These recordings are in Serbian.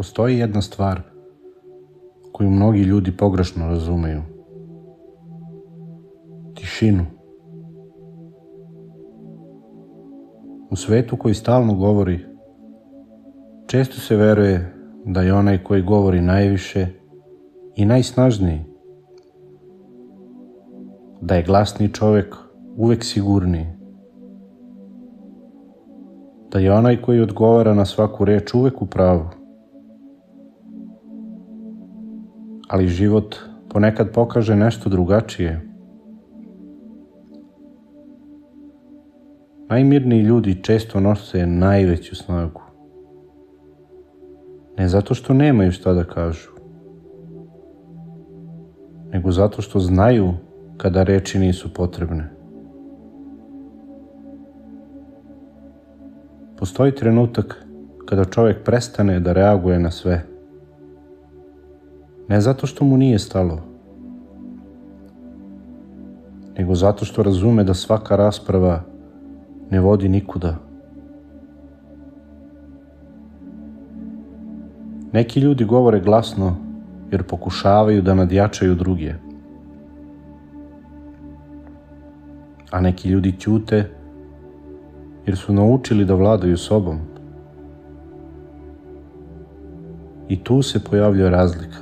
Postoji jedna stvar koju mnogi ljudi pogrešno razumeju. Tišinu. U svetu koji stalno govori, često se veruje da je onaj koji govori najviše i najsnažniji, da je glasni čovjek uvek sigurniji, da je onaj koji odgovara na svaku reč uvek u pravu. Ali život ponekad pokaže nešto drugačije. Najmirniji ljudi često nose najveću snagu. Ne zato što nemaju šta da kažu, nego zato što znaju kada reči nisu potrebne. Postoji trenutak kada čovjek prestane da reaguje na sve. Ne zato što mu nije stalo, nego zato što razume da svaka rasprava ne vodi nikuda. Neki ljudi govore glasno jer pokušavaju da nadjačaju druge, a neki ljudi ćute jer su naučili da vladaju sobom. I tu se pojavljuje razlika.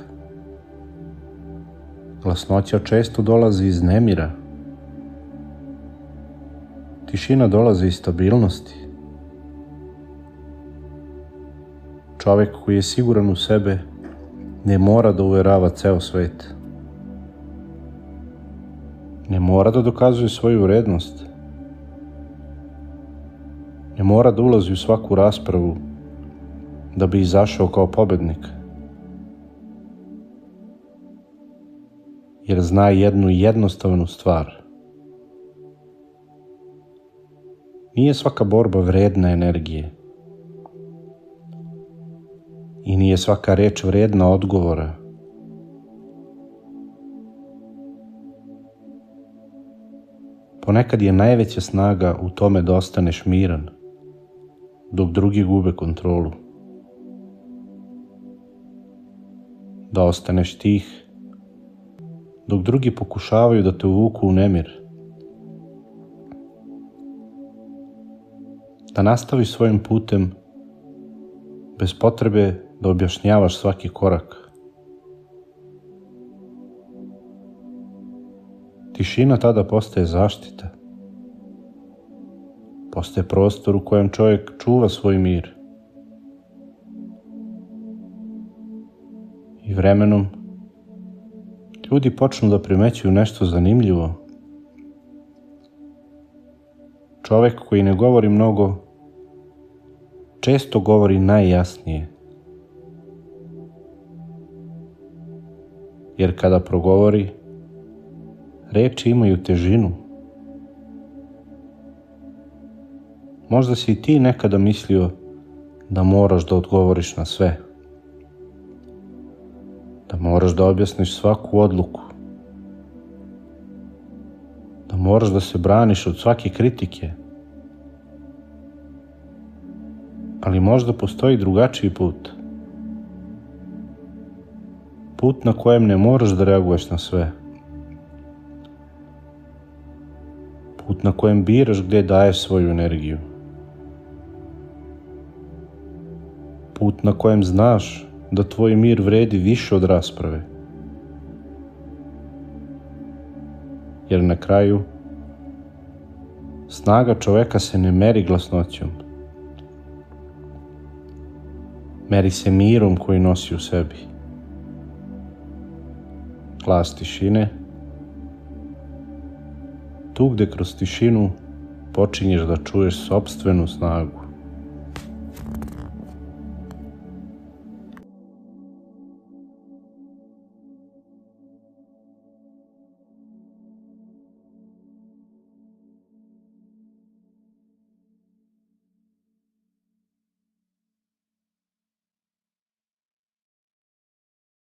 Glasnoća često dolazi iz nemira. Tišina dolazi iz stabilnosti. Čovjek koji je siguran u sebe ne mora da uverava ceo svet. Ne mora da dokazuje svoju vrednost. Ne mora da ulazi u svaku raspravu da bi izašao kao pobednik. Jer zna jednu jednostavnu stvar. Nije svaka borba vredna energije. I nije svaka reč vredna odgovora. Ponekad je najveća snaga u tome da ostaneš miran, dok drugi gube kontrolu. Da ostaneš tih, dok drugi pokušavaju da te uvuku u nemir. Da nastaviš svojim putem bez potrebe da objašnjavaš svaki korak. Tišina tada postaje zaštita. Postaje prostor u kojem čovjek čuva svoj mir. I vremenom ljudi počnu da primećuju nešto zanimljivo. Čovjek koji ne govori mnogo, često govori najjasnije. Jer kada progovori, reči imaju težinu. Možda si i ti nekada mislio da moraš da odgovoriš na sve. Da moraš da objasniš svaku odluku. Da moraš da se braniš od svake kritike. Ali možda postoji drugačiji put. Put na kojem ne moraš da reaguješ na sve. Put na kojem biraš gde daješ svoju energiju. Put na kojem znaš da tvoj mir vredi više od rasprave. Jer na kraju, snaga čoveka se ne meri glasnoćom. Meri se mirom koji nosi u sebi. Glas tišine, tu gde kroz tišinu počinješ da čuješ sopstvenu snagu.